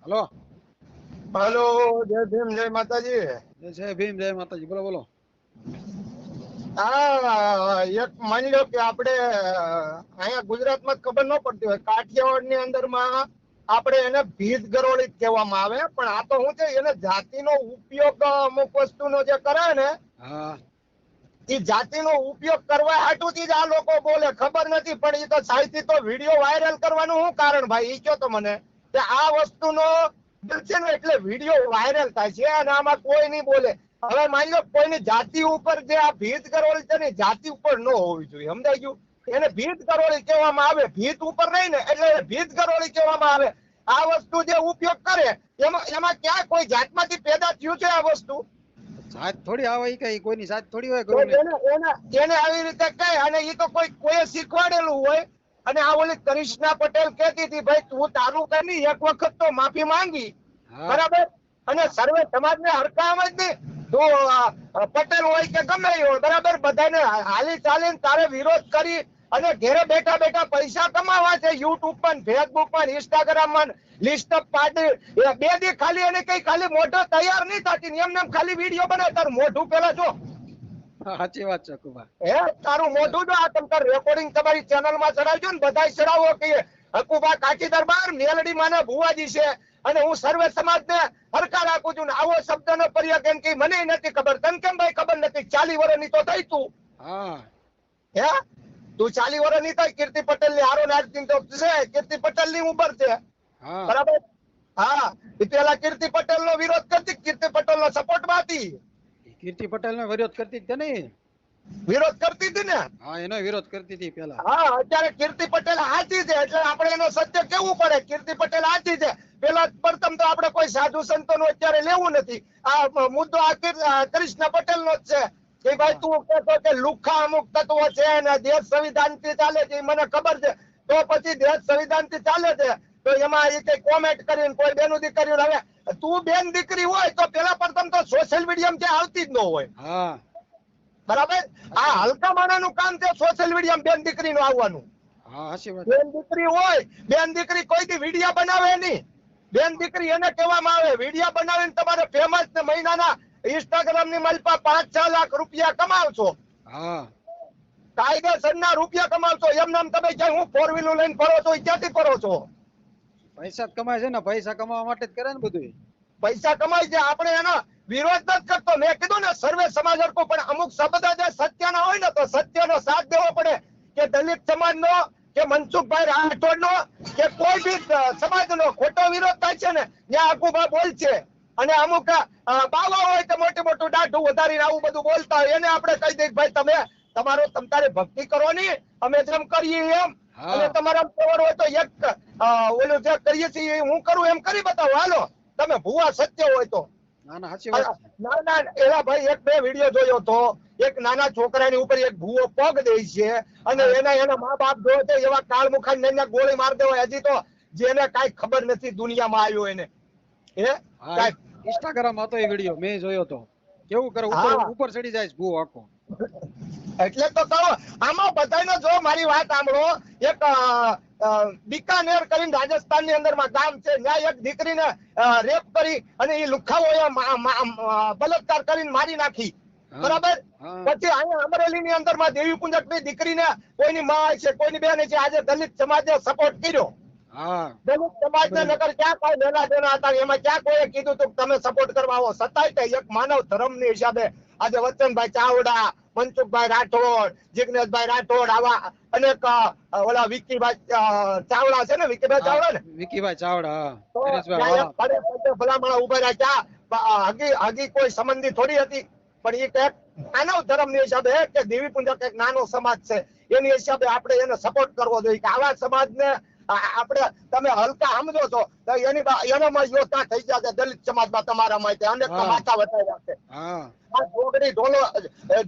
Hello. હાલો, જય ભીમ, જય માતાજી. જય ભીમ, જય માતાજી. બોલો બોલો. એક માની લો કે આપણે અહીંયા ગુજરાતમાં ખબર ન પડતી હોય, કાઠિયાવાડ ની અંદર માં આપણે એને ભીત ગરોળી જ કહેવામાં આવે, પણ આ તો શું છે, એને જાતિનો ઉપયોગ અમુક વસ્તુનો જે કરે ને, હા. એ જાતિનો ઉપયોગ કરવા હાટુથી જ આ લોકો બોલે, ખબર નથી. પણ એ તો સાહિત્ય તો વિડીયો વાયરલ કરવાનું શું કારણ ભાઈ, એ કહો તો મને કે આ વસ્તુનો છે ને, એટલે વિડીયો વાયરલ થાય છે અને આમાં કોઈ નહીં બોલે. હવે માની લો કોઈની જાતિ ઉપર જે આ ભીત ગરોળી છે ને, જાતિ ઉપર ન હોવી જોઈએ, સમજાઈ ગયું? એને ભીત ગરોળી કહેવામાં આવે, ભીત ઉપર નહીં ને, એટલે ભીત ગરોળી કહેવામાં આવે. આ વસ્તુ જે ઉપયોગ કરે એમાં એમાં ક્યાં કોઈ જાતમાંથી પેદા થયું છે આ વસ્તુ? સાત થોડી આવે કઈ, કોઈની સાત થોડી હોય તો ગરોળી. એને આવી રીતે કહે, અને એ તો કોઈએ શીખવાડેલું હોય. અને આ ઓલી કરિશ્ના પટેલ કહેતી હતી, ભાઈ તું તારું કરી એક વખત તો માફી માંગી, હા. બરાબર? અને સર્વે સમાજને હરકામ જ નહીં. તો પટેલ હોય કે ગમે એ હોય, બરાબર, બધાને હાલી ચાલીને તારે વિરોધ કરી અને ઘેરે બેઠા બેઠા પૈસા કમાવા છે. યુટ્યુબ પર, ફેસબુક પર, ઇન્સ્ટાગ્રામ પર લિસ્ટ અપ પાડી બે દી ખાલી એને કઈ ખાલી મોઢો તૈયાર નહીં થતી, એમને ખાલી વિડીયો બનાવે. તારું મોઢું પેલા જો, સાચી વાત છે કુબા. હે તારું મોઢું જો. આ તમે રેકોર્ડિંગ તમારી ચેનલ માં ચડાવજો ને, બધા ચડાવો કે હકુબા કાઠી દરબાર મેલડી માના ભુવાજી છે અને હું સર્વે સમાજને હરકા રાખું છું. ને આવો શબ્દનો પ્રયોગ એમ કે મને નથી ખબર. તને કેમ ભાઈ ખબર નથી? 40 વર્ષની તો થઈ તું, હા. હે તું 40 વર્ષની થઈ. કીર્તિ પટેલ ની હારો નાખતી તો છે, કીર્તિ પટેલ ની ઉંમર છે, હા. બરાબર? હા, એ પેલા કીર્તિ પટેલ નો વિરોધ કરતી, કીર્તિ પટેલ નો સપોર્ટ માં હતી, કીર્તિ પટેલ નો વિરોધ કરતી હતી ને. વિરોધ કરતી હતી ને. હા, એનો વિરોધ કરતી હતી પેલા. હા, અત્યારે કીર્તિ પટેલ હાચી છે, એટલે આપણે એનો સત્ય કેવું પડે. કીર્તિ પટેલ હાચી છે. પેલા પ્રથમ તો આપણે કોઈ સાધુ સંતો નું અત્યારે લેવું નથી. આ મુદ્દો આ કૃષ્ણ પટેલ નો જ છે કે ભાઈ તું કહેતો કે લુખા અમુક તત્વો છે ને દેશ સંવિધાન થી ચાલે છે, મને ખબર છે. તો પછી દેશ સંવિધાન થી ચાલે છે, તો એમાં એ કઈ કોમેન્ટ કરીને કોઈ બેનું દીકરી, હવે તું બેન દીકરી હોય તો પેલા પ્રથમ તો સોશિયલ મીડિયા માં આવતી જ ન હોય, હા. બરાબર? આ હલકા માણાનું કામ છે સોશિયલ મીડિયા બેન દીકરી નું આવવાનું. હા, સાચી વાત. બેન દીકરી હોય, બેન દીકરી કોઈ દી વિડિયા બનાવે નહીં. બેન દીકરી એને કહેવામાં આવે, વિડિયા બનાવીને તમારે ફેમસ ને મહિનાના ઇન્સ્ટાગ્રામ ની માલપા 5-6 લાખ રૂપિયા કમાવશો, હા. કાયદેસરના રૂપિયા કમાવશો. એમ નામ તમે ક્યાંય હું 4 વ્હીલર લઈને ફરો છો, એ ક્યાંથી ફરો છો? પૈસા જ કમાય છે ને, પૈસા કમાવા માટે જ કરે ને બધું. પૈસા કમાય છે, આપણે એનો વિરોધ નથી કરતો. મેં કીધું ને સર્વે સમાજ હરકો, પણ અમુક શબ્દ જે સત્યના હોય ને તો સત્યનો સાથ દેવો પડે. કે દલિત સમાજનો કે મનસુખભાઈ રાઠોડનો કે કોઈ બી સમાજનો ખોટો વિરોધ થાય છે ને, ત્યાં આખું બોલ છે. અને અમુક બાવા હોય તો મોટું મોટું દાઢું વધારીને આવું બધું બોલતા હોય, એને આપણે કહી દઈએ ભાઈ તમે તમારે ભક્તિ કરો ની, અમે જેમ કરીએ એમ. અને હા. તમારા ખબર હોય તો એક ઓલું જે કરીએ છીએ હું કરું એમ કરી બતાવો, હાલો તમે ભૂવા સત્ય હોય તો. ના ના, સાચી વાત છે. ના ના, એલા ભાઈ એક બે વિડીયો જોયો તો, એક નાના છોકરાની ઉપર એક ભૂવો પગ દે છે અને એના મા બાપ જોવે છે, એવા કાળ મુખાને ગોળી માર દેવાય. હજી તો જેને કાંઈ ખબર નથી દુનિયામાં આવ્યો એને, હે હા, કાંઈ. ઇન્સ્ટાગ્રામ હતો એ વિડીયો મેં જોયો તો. કેવું કરે, ઉપર હા, ઉપર ચડી જાય ભૂ આખો. એટલે તો કહો આમાં બધાનો જો મારી વાત સાંભળો. એક બિકાનેર કરીને રાજસ્થાન ની અંદર માં ગામ છે, ત્યાં એક દીકરીને રેપ કરી અને એ લુખાઓએ બલાત્કાર કરીને મારી નાખી, હા. બરાબર? હા. પછી અહીંયા અમરેલી ની અંદર માં દેવી પુંજક ની દીકરીને કોઈની માં છે, કોઈની બેન છે, આજે દલિત સમાજે સપોર્ટ કર્યો. હા. દલિત સમાજને નગર ક્યાં કોઈ લેના દેના હતા, એમાં ક્યાં કોઈએ કીધું તું તમે સપોર્ટ કરવા આવો? છતાંય એક માનવ ધર્મ ની હિસાબે આજે વચનભાઈ ચાવડા, મનસુખભાઈ રાઠોડ, જિગ્નેશભાઈ રાઠોડ, આવા અનેક ઓલા વિકીભાઈ ચાવડા છે ને, વિકીભાઈ હા, ચાવડા ને, વિકીભાઈ ચાવડા. તો દિનેશભાઈ ત્યાં વાળા. એક ભલામણ ઉભા રહ્યા. હગી કોઈ સંબંધી થોડી હતી, પણ એ કઈક માનવ ધર્મ ની હિસાબે કે દેવી પુંજક એક નાનો સમાજ છે, એની હિસાબે આપણે એને સપોર્ટ કરવો જોઈએ. કે આવા સમાજને આપણે તમે હલકા સમજો છો તો એનામાં યોદ્ધા થઈ જશે દલિત સમાજમાં તમારા માટે અનેક માથા વટાવ્યા છે. હા. આ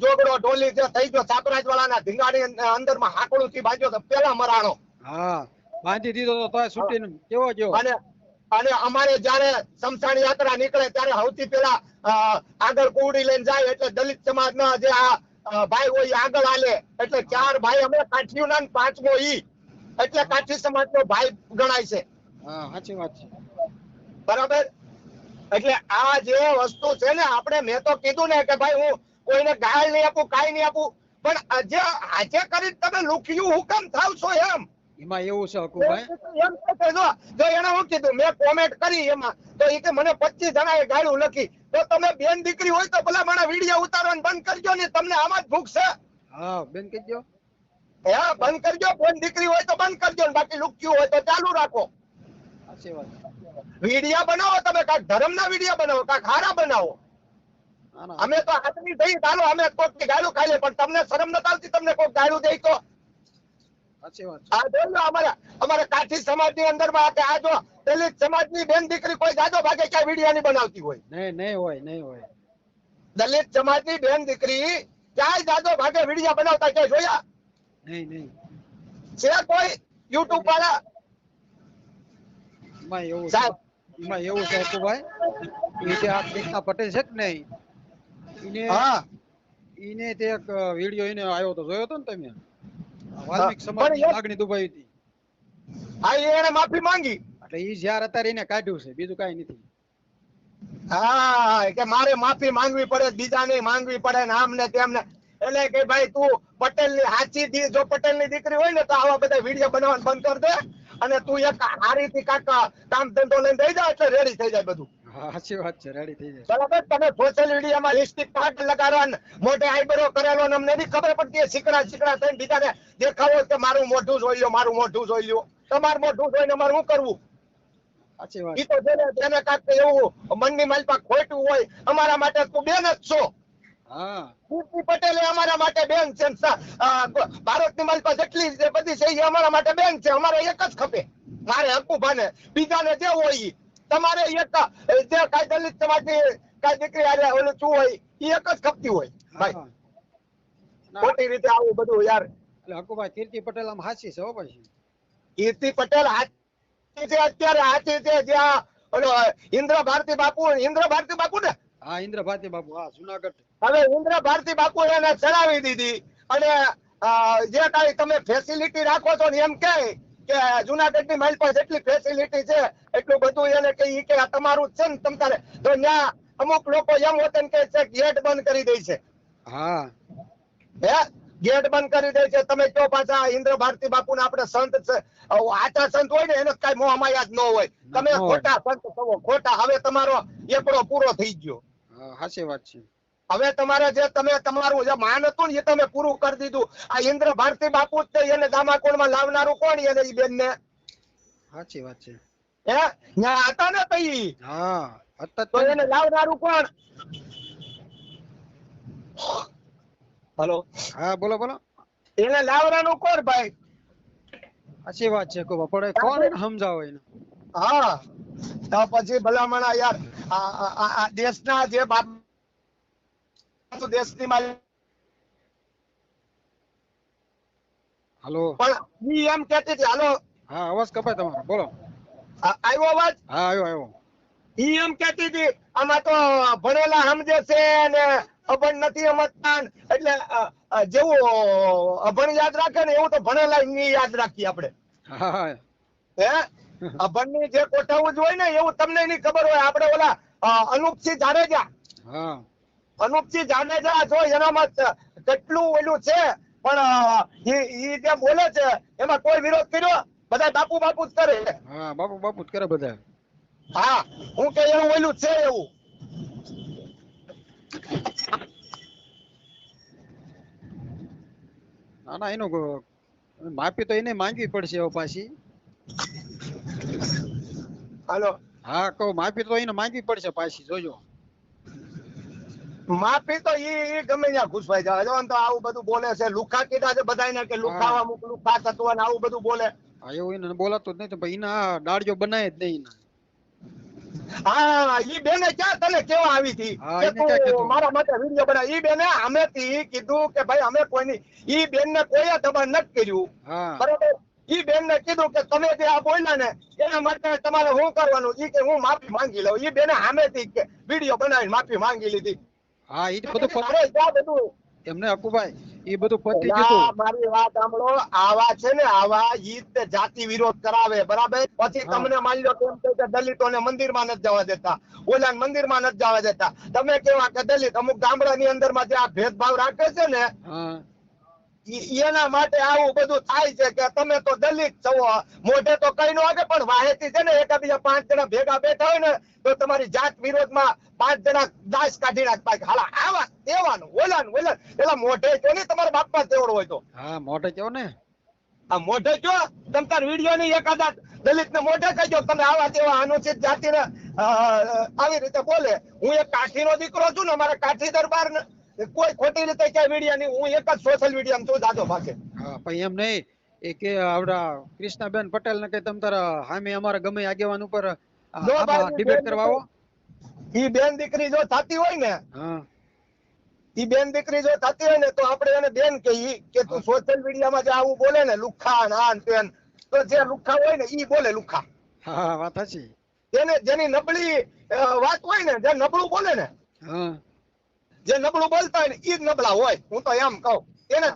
જોગડો ઢોલી જે થઈ ગયો સાપરાજ વાળાના ધીંગાણી અંદર માં હાકડું થી બાંધ્યો તો પેલા મરાણો. હા, બાંધી દીધો તો તોય છૂટીને કેવો ગયો. અને અને અમારે જયારે સમસાણ યાત્રા નીકળે ત્યારે સૌથી પેલા આગળ કુવડી લઈને જાય, એટલે દલિત સમાજના જે આ ભાઈ હોય આગળ હાલે. એટલે 4 ભાઈ અમે કાઠીઓના, 5મો ઈ, એટલે કાઠી સમાજનો ભાઈ ગણાય છે. હા, સાચી વાત છે. બરાબર. એટલે આ જે વસ્તુ છે ને, આપણે મેં તો કીધું ને કે ભાઈ હું કોઈને ગાળ નહીં આપું, કાંઈ નહીં આપું, પણ આજે કરી તમે લુખ્યું હું કેમ થાવ છો એમ? એમાં એવું છે અકુભાઈ, એમ છે કે જો એને હું કીધું, મેં કોમેન્ટ કરી એમાં તો એ કે મને 25 જણાએ ગાળું લખી. તો તમે બેન દીકરી હોય તો ભલા મારા વિડીયો ઉતારવાનું બંધ કરજો ને, તમને આમાં જ ભૂખ છે. હા બેન કહેજો. હા બંધ કરજો, બેન દીકરી હોય તો બંધ કરજો ને બાકી લુખ્યું હોય તો ચાલુ રાખો. સાચી વાત. વિડીયો બનાવો તમે, કાંઈક ધર્મના વિડીયો બનાવો, કાંઈક હારા બનાવો. ના ના અમે તો આદમી થઈ, ચાલો અમે કોઈકની ગાળું ખાઈ લે, પણ તમને શરમ નથી આવતી? તમને કોઈ ગાળું દે તો સાચી વાત છે. આ જોજો અમારા કાઠી સમાજની અંદરમાં કે આ જો દલિત સમાજની બેન દીકરી કોઈ જાજો ભાગે ક્યાં વિડીયો નહીં બનાવતી હોય. નહીં હોય, નહીં હોય. દલિત સમાજની બેન દીકરી ક્યાંય જાજો ભાગે વિડીયો બનાવતા ક્યાંય જોયા નહીં. છે કોઈ યુટ્યુબ વાળા? એમાં એવું છે, સાહેબ એમાં એવું છે અકુભાઈ, એ જે આ કૃષ્ણા પટેલ છે કે નહીં, હા ઈને તે એક વિડીયો એને આવ્યો તો જોયો તો ને તમે? વાલ્મીક પણ સમાજની એ- લાગણી દુભાઈ હતી, હા એને માફી માંગી. એટલે ઈ જ્યાર અત્યારે એને કાઢ્યું છે, બીજું કાંઈ નથી. હા કે મારે માફી માંગવી પડે, બીજા નહીં માંગવી પડે ને આમ ને તેમ ને. એટલે કે ભાઈ તું પટેલની સાચી જો પટેલની દીકરી હોય ને તો આવા બધા વિડીયો બનાવવાનું બંધ કરી દે, અને તું એક હારીથી કાંઈક કામ ધંધો લઈને થઈ જાય એટલે રેડી થઈ જાય બધું. હા સાચી વાત છે, રેડી થઈ જાય. બરાબર. તમે સોશિયલ મીડિયામાં લિપસ્ટિક પાક લગાડવા, મોઢે આઈબ્રો કરેલો ને અમને નહીં ખબર પડતી, શીકડા થઈને બીજાને દેખાવો કે મારું મોઢું જોઈ લ્યો, મારું મોઢું જોઈ લ્યો. તમારું મોઢું જોઈને અમારે શું કરવું? સાચી વાત. ઈ તો જેને કાંઈક એવું મનની માલપા ખોટું હોય, અમારા માટે તું બેન જ છો. હા કીર્તિ પટેલ એ અમારા માટે બેન છે. ભારતની માલપા જેટલી જે બધી છે એ અમારા માટે બેન છે. અમારે એક જ ખપે, મારે હકુભાને, બીજાને જે હોય ઈ. તમારે એક જે કાંઈ દલિત સમાજની કાંઈ દીકરી હારે ઓલું શું હોય ઈ એક જ ખપતી હોય ભાઈ. હા. ના, ખોટી રીતે આવું બધું યાર. એટલે હકુભાઈ કીર્તિ પટેલ આમ હાચી છે હો પછી. કીર્તિ પટેલ હાચી છે, અત્યારે હાચી છે. જ્યાં ઓલો ઇન્દ્ર ભારતી બાપુ ને, હા ઇન્દ્ર ભારતી બાપુ, હા જુનાગઢ. હવે ઇન્દ્ર ભારતી બાપુ એને ચડાવી દીધી, અને જે કાંઈ તમે ફેસિલિટી રાખો છો ને એમ કે જુનાગઢની માઇલ પર જેટલી ફેસિલિટી છે એટલું બધું એને કે ઈ કે આ તમારું જ છે ને તમ તારે. તો ત્યાં અમુક લોકો એમ હોતે ને કે છે ગેટ બંધ કરી દે છે. હા હે ગેટ બંધ કરી દે છે. તમે કયો પાછા ઇન્દ્ર ભારતી બાપુ ને આપણે સંત છે, આચા સંત હોય ને એને કઈ મોહ માયા જ ન હોય. તમે ન હોય. ખોટા સંત છો, ખોટા. હવે તમારો એકડો પૂરો થઈ ગયો. હા સાચી વાત છે. હવે તમારે જે તમે તમારું જે માન હતું ને એ તમે પૂરું કરી દીધું. આ ઇન્દ્ર ભારતી બાપુ જ છે, એને દામાકોણમાં લાવનારું કોણ? એને ઈ બેન ને સાચી વાત છે. હે ન્યા હતા ને તઈ, હા તો અત્યારે એને લાવનારું કોણ? હલો, હા બોલો બોલો. એને લાવવાનું કોણ ભાઈ? સાચી વાત છે કે પડે કોણ એને સમજાવે એને. હા તો પછી ભલામણા યાર આ દેશના જે બાપ દેશની માલિક હાલો. પણ ઈ એમ કહેતી હતી. હાલો, હા અવાજ કપાય તમારો, બોલો. આવ્યો અવાજ? હા આવ્યો. ઈ એમ કહેતી હતી આમાં તો ભણેલા સમજે છે ને અભણ નથી સમજતા ને. એટલે જેવું અભણ યાદ રાખે ને એવું તો ભણેલા ની યાદ રાખીએ આપણે. હા હા હે અભણની જે કોઠાવું જ હોય ને એવું તમને નહીં ખબર હોય. આપણે ઓલા અનુપસિંહ જાડેજા, હા અનુપસિંહ જાડેજા જો એનામાં કેટલું ઓલું છે, પણ ઈ જે બોલે છે એમાં કોઈ વિરોધ કર્યો? બધા બાપુ બાપુ જ કરે. હા બાપુ બાપુ જ કરે બધા. હા હું કે એવું ઓલું છે એવું. ના ના એનું માફી તો એને માંગવી પડશે હવે પાછી. હાલો, હા કહું માફી તો એને માંગવી પડશે પાછી, જોજો. માફી તો ઈ ગમે ત્યાં ઘૂસવાઈ જાય. જો તો આવું બધું બોલે છે, લુખા કીધા છે બધાને કે લુખાવા મૂક, લુખા તત્વ ને આવું બધું બોલે. હા એવું એને બોલાતું જ નહીં તો ભાઈ એના દાડિયો બનાય જ નહીં એના. હા ઈ બેને ક્યાં તને કેવા આવી હતી હા, કે એને ક્યાં તું કીધું? મારા માટે વિડીયો બનાવ? ઈ બેને આમેથી કીધું કે ભાઈ અમે કોઈની, ઈ બેન ને કોઈએ દબાણ નથી કર્યું. હા બરોબર. ઈ બેન ને કીધું કે તમે જે આ બોલ્યા ને એના માટે તમારે શું કરવાનું? ઈ કે હું માફી માંગી લઉં. ઈ બેને સામેથી વિડીયો બનાવીને માફી માંગી લીધી. હા એ બધું અરે જ્યાં બધું એમને અકુભાઈ એ બધું પતી ના, ગયું. મારી વાત સાંભળો. આવા છે ને આવા ઈ જ તે જાતિ વિરોધ કરાવે, બરાબર. પછી હા. તમને માની લો કેમ કે દલિતોને મંદિરમાં નથી જવા દેતા, ઓલા મંદિરમાં નથી જવા દેતા. તમે કેવા કે દલિત અમુક ગામડાની અંદરમાં જે આ ભેદભાવ રાખે છે ને, હા. એના માટે આવું બધું થાય છે કે તમે તો દલિત છો, મોઢે તો કઈ નો આવે પણ વાહેતી છે ને એકાબીજા 5 જણા ભેગા બેઠા હોય ને તો તમારી જાત વિરોધમાં 5 જણા દાસ કાઢી નાખતા કે હાલા આવા દેવાનું ઓલાનું એલા મોઢે જો ને તમારા બાપમાં તેવડો હોય તો હા મોઢે કેવો ને. આ મોઢે જો તમ તાર વિડીયો ની એકાદા દલિત ને મોઢે કહેજો તમે આવા તેવા અનુચિત જાતિને આવી રીતે બોલે. હું એક કાઠીનો દીકરો છું ને, મારા કાઠી દરબાર ને કોઈ ખોટી રીતે ક્યાંય વિડીયો નહીં, હું એક જ સોશિયલ મીડિયામાં છું જાજો ભાગે. હા પણ એમ નહીં, એ કે આવડા કૃષ્ણાબેન પટેલ ને કઈ તમ તારા સામે અમારા ગમે આગેવાન ઉપર જો આમાં ભાઈ ડિબેટ કરવા આવો. ઈ બેન દીકરી જો થતી હોય ને, હા. ઈ બેન દીકરી જો થતી હોય ને તો આપણે એને બેન કહીએ કે તું સોશિયલ મીડિયામાં જે આવું બોલે ને લુખ્ખા ને આ ને તેન, તો જે લુખ્ખા હોય ને ઈ બોલે લુખ્ખા. હા વાત સાચી. એને જેની નબળી વાત હોય ને, જે નબળું બોલે ને, હા. જે નબળું બોલતા હોય ને ઈ જ નબળા હોય. હું તો એમ કહું, એને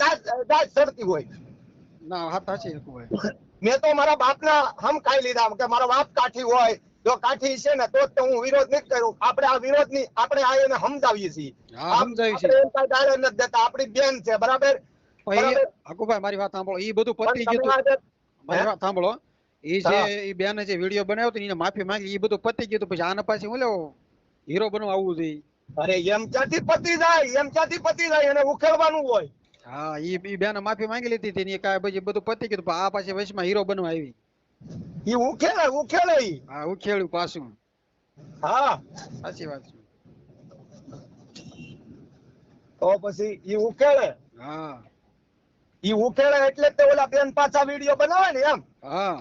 દાજ ચડતી હોય. ના વાત સાચી ભાઈ. મેં તો મારા બાપના હમ ખાઈ લીધા કે મારો બાપ કાઠી હોય, જો કાઠી છે ને તો જ હું વિરોધ નથી કરું. આપણે આ વિરોધ ની આપણે આ એને સમજાવીએ છીએ. હા સમજાવી છે. આપણે એમ કાંઈ ગાળો નથી દેતા, આપણી બેન છે, બરાબર. પછી હકુભાઈ મારી વાત સાંભળો, એ બધું પતી પણ ગયું. તમે મારી વાત સાંભળો, એ જે હા. એ બેને જે વિડીયો બનાવ્યો હતો ને એને માફી માંગી, એ બધું પતી ગયું. પછી આના પાછી હું લેવો હીરો બનવા આવવું જોઈએ. અરે એમ ક્યાંથી પતી જાય, એમ ક્યાંથી પતી જાય, એને ઉકેલવાનું હોય. હા એ બેને માફી માંગી લીધી હતી ને કાંઈ પછી બધું પતી ગયું. પણ આ પાછી વચમાં હીરો બનવા આવી. ઈ ઉકેલે ઈ. હા ઉખેડ્યું પાછું. હા સાચી વાત છે. તો પછી ઈ ઉકેલે. હા. ઈ ઉકેલે એટલે તે ઓલા બેન પાછા વિડીયો બનાવે ને એમ. હા.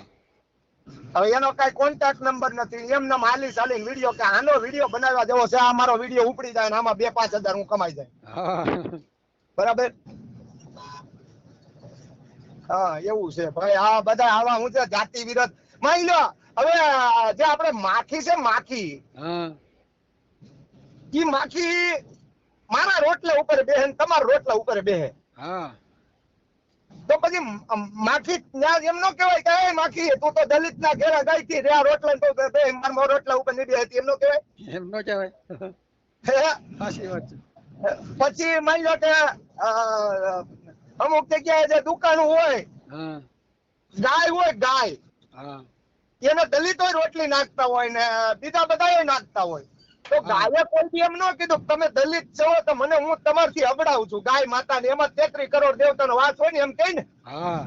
હવે એનો કઈ કોન્ટેક્ટ નંબર નથી, એમને હાલી ચાલીને વિડીયો કે આનો વિડીયો બનાવવા જેવો છે, આ મારો વિડીયો ઉપડી જાય ને આમાં 2-5 હજાર હું કમાઈ જાય, હા. બરાબર. હા એવું છે ભાઈ. આ બધા આવા હું છે જાતિ વિરોધ. માની લો હવે જે આપણે માખી છે, માખી, હા. ઈ માખી મારા રોટલા ઉપર બેહે ને તમારા રોટલા ઉપર બેહે, હા. તો પછી માખી એમ નો કહેવાય કે એ માખી તું તો દલિત ના ઘેરા ગઈ હતી રે રોટલા તો બે મારા રોટલા ઉપર નહીં બેહતી, એમ નો કહેવાય. એમ નો કહેવાય. હે? સાચી વાત છે. પછી માની લો કે અમુક જગ્યાએ જે દુકાન હોય, હા. ગાય હોય ગાય, હા. એને દલિતો રોટલી નાખતા હોય ને બીજા બધા નાખતા હોય, તો હા. ગાયે કોઈ દી એમ ન કીધું તમે દલિત છો તો મને હું તમારથી અબડાવું છું. ગાય માતા ને એમાં 33 કરોડ દેવતાનો વાસ હોય ને એમ કહે ને, હા.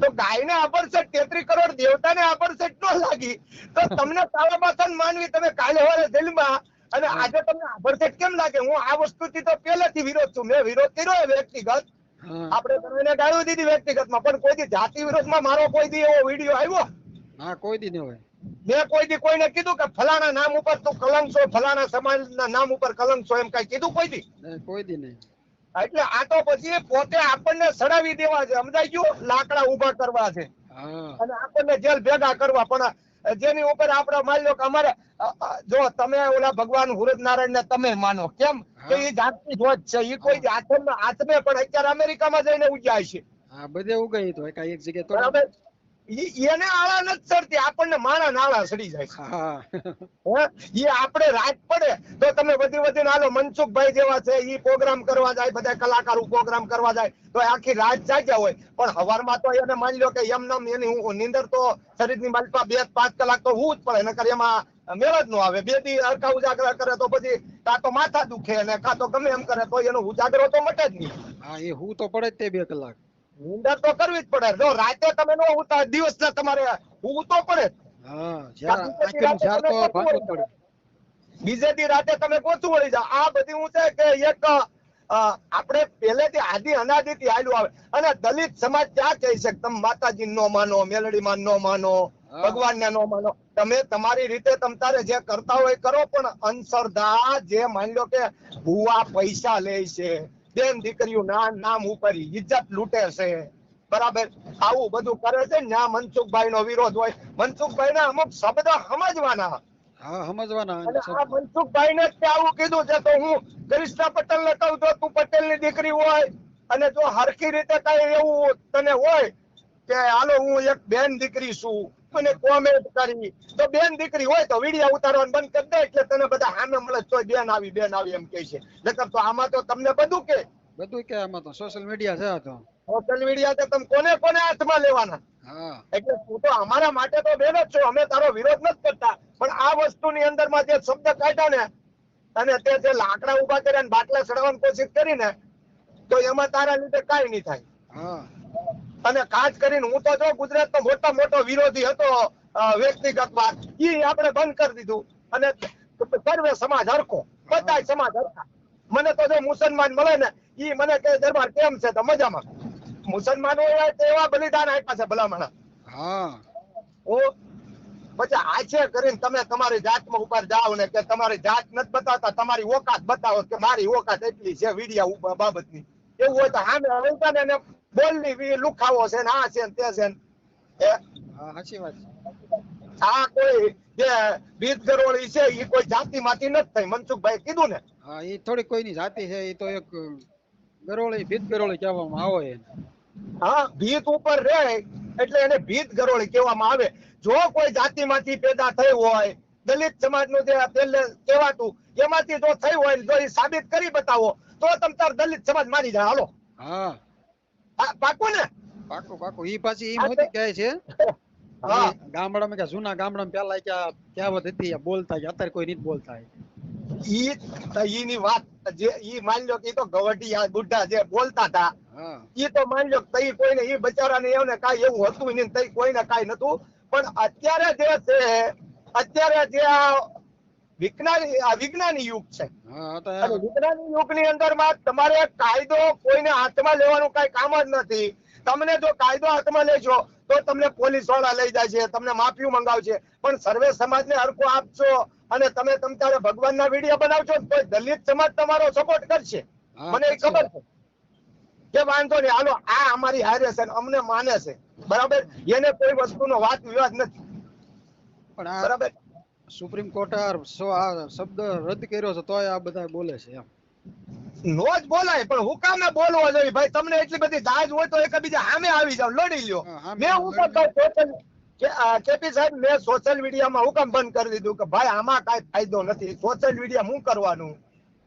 તો ગાયને આબરસેટ 33 કરોડ દેવતાને આબરસેટ ન લાગી તો તમને કાળાબાસન માનવી તમે કાલે વારે જેલમાં અને હા. આજે તમને આબરસેટ કેમ લાગે? હું આ વસ્તુથી તો પહેલેથી વિરોધ છું. મેં વિરોધ કર્યો વ્યક્તિગત, હા. આપણે તમને ગાળું દીધી વ્યક્તિગતમાં, પણ કોઈ દી જાતિ વિરોધમાં મારો કોઈ દી એવો વિડીયો આવ્યો? હા કોઈ દી ન હોય. મેં કોઈ દી કોઈને કીધું કે ફલાણા નામ ઉપર તું કલંક છો, ફલાણા સમાજના નામ ઉપર કલંક છો, એમ કઈ કીધું કોઈ દી? કોઈ દી નહીં. એટલે આ તો પછી પોતે આપણને સડાવી દેવા છે, સમજાઈ ગયું? લાકડા ઉભા કરવા છે હા. અને આપણને જેલ ભેગા કરવા. પણ જેની ઉપર આપણે માની લો કે અમારે જો તમે ઓલા ભગવાન હુરજનારાયણ ને તમે માનો, કેમ કે હા. એ જાતની ધ્વજ છે, એ કોઈ આત્મે પણ અત્યારે અમેરિકામાં જઈને ઉજાય છે, હા બધે ઉગાઈ તો એક જગ્યાએ તો. બરાબર. એને આળા નથી ચડતી, આપણને માણા નાળા ચડી જાય છે. હા. એ આપણે રાત પડે તો તમે વધીને હાલો મનસુખભાઈ જેવા છે, ઈ પ્રોગ્રામ કરવા જાય, બધા કલાકારો પ્રોગ્રામ કરવા જાય તો આખી રાત જાગ્યા હોય, પણ હવારમાં તો એને માની લો કે એમનેમ એની નીંદર તો શરીરની માલિકા 2-5 કલાક તો હું જ પડે, નકર એમાં મેળ જ ન આવે. 2 દી હરખા ઉજાગરા કરે તો પછી કાં તો માથા દુખે અને કાં તો ગમે એમ કરે તો એનો ઉજાગરો તો મટે જ નહીં. હા એ હું તો પડે જ તે 2 કલાક. નીંદર તો કરવી જ પડે. જો રાતે તમે નો ઉતા દિવસના તમારે હું તો પડે. હા જ્યાં આખેનું ઝાર તો ભાંગવું જ પડે. બીજે દી રાતે તમે ગોતું વળી જાઓ. આ બધી હું છે કે એક આપણે પહેલેથી આદિ અનાદિથી હાલ્યું આવે. અને દલિત સમાજ ક્યાં કહે છે તમે માતાજી નો માનો, મેલડીમાં નો માનો, હા. ભગવાનને નો માનો, તમે તમારી રીતે તમતારે જે કરતા હોય કરો, પણ અંધશ્રદ્ધા જે માની લો કે ભૂવા પૈસા લે છે, બેન દીકરીઓ નામ ઉપર ઇજ્જત લૂંટે છે, બરાબર, આવું બધું કરે છે ને, ત્યાં મનસુખભાઈ નો વિરોધ હોય. મનસુખભાઈ ના અમુક શબ્દ સમજવાના. હા સમજવાના. અને આ મનસુખભાઈ ને આવું કીધું છે તો હું કૃષ્ણ પટેલ ને કહું તો તું પટેલ ની દીકરી હોય, અને જો હરખી રીતે કઈ એવું તને હોય કે હાલો હું એક બેન દીકરી છું મને કોમેન્ટ કરી, તો બેન દીકરી હોય તો વિડીયો ઉતારવાનું બંધ કરી દે એટલે તને બધા સામે મળે તોય બેન આવી એમ કહે છે. નકર તો આમાં તો તમને બધું કે બધું કે આમાં તો સોશિયલ મીડિયા છે આ તો. સોશિયલ મીડિયા તો તમે કોને કોને હાથમાં લેવાના. હા એટલે તું તો અમારા માટે તો બેન જ છો, અમે તારો વિરોધ નથી કરતા, પણ આ વસ્તુની અંદરમાં જે શબ્દ કાઢ્યા ને અને તે જે લાકડા ઉભા કર્યા ને બાટલા ચડાવવાની કોશિશ કરીને તો એમાં તારા લીધે કાંઈ નહીં થાય. હા અને ખાસ કરીને હું તો જો ગુજરાતનો મોટો વિરોધી હતો વ્યક્તિગત વાત, ઈ આપણે બંધ કરી દીધું અને સર્વે સમાજ હરખો, બધા સમાજ હરખા. મને તો જો મુસલમાન મળે ને ઈ મને કહે દરબાર કેમ છે તો મજામાં. મુસલમાનો એવા બલિદાન આપ્યા છે ભલામણા. હા ઓ પછી આછે કરીને તમે તમારી જાતમાં ઉપર જાઓ ને કે તમારી જાત નથી બતાવતા, તમારી ઓકાત બતાવો કે મારી ઓકાત એટલી છે વિડિયા બાબતની. એવું હોય તો સામે હલતા ને એને બોલની લુખાવો છે ને આ છે ને તે છે ને. હા સાચી વાત છે. આ કોઈ જે બીજ ગરોળી છે એ કોઈ જાતિમાંથી નથી થઈ, મનસુખભાઈ કીધું ને. હા એ થોડી કોઈની જાતિ છે, એ તો એક ગરોળી ભીત ગરોળી કહેવામાં આવે એને. હા ભીત ઉપર રહે એટલે એને ભીત ગરોળી કહેવામાં આવે. જો કોઈ જાતિમાંથી પેદા થઈ હોય, દલિત સમાજનું જે પહેલે કહેવાતું એમાંથી જો થઈ હોય, જો એ સાબિત કરી બતાવો તો તમ તાર દલિત સમાજ મારી જાય. હાલો હા પાકું ને. પાકું પાકું. ઈ પાછી ઈ મોદી કહે છે હા ગામડામાં કે જૂના ગામડામાં પેલા ક્યાં કહેવત હતી બોલતા, અત્યારે કોઈ નથી બોલતા. ઈની વાત જે ઈ માની લો કે ઈ તો ગવટિયા બુઢા જે બોલતા હતા હા ઈ તો માની લો તઈ કોઈને ઈ બચારાને એને કાઈ એવું હતું નહીં, તઈ કોઈને કાઈ નતું. પણ અત્યારે જે છે, અત્યારે જે આ વિજ્ઞાની યુગ છે હા તો અને વિજ્ઞાની યુગની અંદરમાં તમારે કાયદો કોઈને હાથમાં લેવાનું કઈ કામ જ નથી. તમને જો કાયદો હાથમાં લેજો તો તમને પોલીસ વાળા લઈ જાય છે, તમને માફિયું મંગાવશે, પણ સર્વે સમાજને હરખો આપશો અને તમે તારે ભગવાનના વિડીયો બનાવશો તો દલિત સમાજ તમારો સપોર્ટ કરશે. હા મને એ ખબર છે કે વાંધો નહીં, હાલો આ અમારી હારે છે અમને માને છે બરાબર, એને કોઈ વસ્તુનો વાત વિવાદ નથી પણ આ બરાબર. સુપ્રીમ કોર્ટે આ શબ્દ રદ કર્યો છે તોય આ બધા બોલે છે એમ. નો જ બોલાય, પણ હું કામે બોલવો જોઈએ ભાઈ? તમને એટલી બધી દાજ હોય તો એકબીજા સામે આવી જાવ, લડી લ્યો. હા, સામે મેં હું કેપી સાહેબ મેં સોશિયલ મીડિયામાં હું કામ બંધ કરી દીધું કે ભાઈ આમાં કાંઈ ફાયદો નથી, સોશિયલ મીડિયા હું કરવાનું,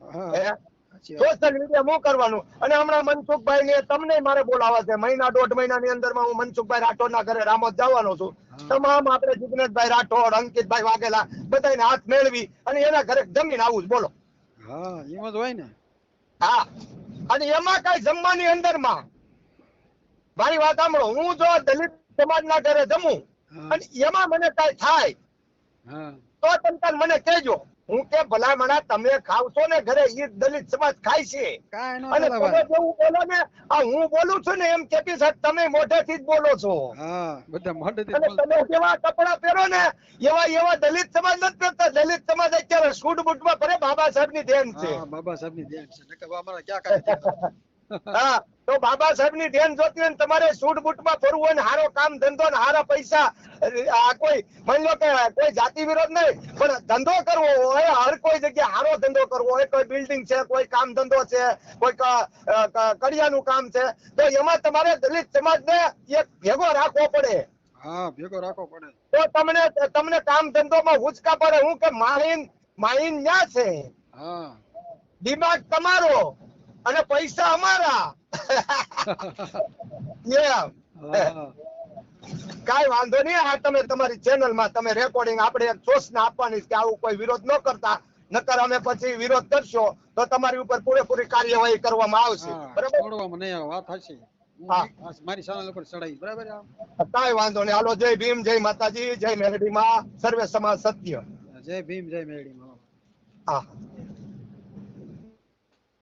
હા હે સાચી વાત. સોશિયલ મીડિયા હું કરવાનું. અને હમણાં મનસુખભાઈ ને તમને મારે બોલાવા છે, મહિના દોઢ મહિનાની અંદરમાં હું મનસુખભાઈ રાઠોડના ઘરે રામોદ જવાનો છું. હા તમામ આપણે જિગ્નેશભાઈ રાઠોડ, અંકિતભાઈ વાઘેલા બધાને હાથ મેળવી અને એના ઘરે જમીન આવું જ બોલો. હા એમ જ હોય ને. હા અને એમાં કઈ જમવાની અંદરમાં મારી વાત સાંભળો, હું જો દલિત સમાજના ઘરે જમું હા અને એમાં મને કઈ થાય હા તો તમ મને કહેજો. હું કે ભલામણા તમે ખાવશો ને ઘરે, ઈ દલિત સમાજ ખાય છે કાંઈ નો અને ચાલે તમે ભાઈ. જેવું બોલો ને આ હું બોલું છું ને એમ કેપી સાહેબ તમે મોઢેથી જ બોલો છો. હા બધા મોઢેથી જ અને બોલતા. તમે જેવા કપડા પહેરો ને એવા દલિત સમાજ નથી પહેરતા. દલિત સમાજ અત્યારે સૂટ બૂટમાં ફરે, બાબા સાહેબ ની દેન છે. હા બાબા સાહેબ ની દેન છે, નકર અમારે ક્યાં કાંઈ દેન હતું. હા તો બાબા સાહેબ ની ધ્યાન જોતી હોય ને તમારે સૂટ બૂટમાં ફરવું હોય ને હારો કામ ધંધો ને હારા પૈસા, આ કોઈ માની લો કે કોઈ જાતિ વિરોધ નહીં, પણ ધંધો કરવો હોય, હર કોઈ જગ્યાએ હારો ધંધો કરવો હોય, કોઈ બિલ્ડિંગ છે, કોઈ કામ ધંધો છે, કોઈ કડિયાનું કામ છે, તો એમાં તમારે દલિત સમાજને એક ભેગો રાખવો પડે. હા ભેગો રાખવો પડે. તો તમને કામ ધંધોમાં હુંચકા પડે. હું કે માહીન ન્યા છે, હા દિમાગ તમારો અને પૈસા અમારા. હા કાઈ વાંધો નહીં. આ તમે તમારી ચેનલમાં તમે રેકોર્ડિંગ આપણે એક સૂચના આપવાની કે આવું કોઈ વિરોધ ન કરતા, નકર અમે પછી વિરોધ કરશો તો તમારી ઉપર પૂરેપૂરી કાર્યવાહી કરવામાં આવશે. હા બરાબર? છોડવામાં નહીં આવે, વાત સાચી. હા મારી ચેનલ ઉપર ચડાવી બરાબર. કાઈ વાંધો નહીં. હાલો, જય ભીમ, જય માતાજી, જય મેલડી માં, સર્વે સમાજ સત્ય. જય ભીમ જય મેરડી માં. હા.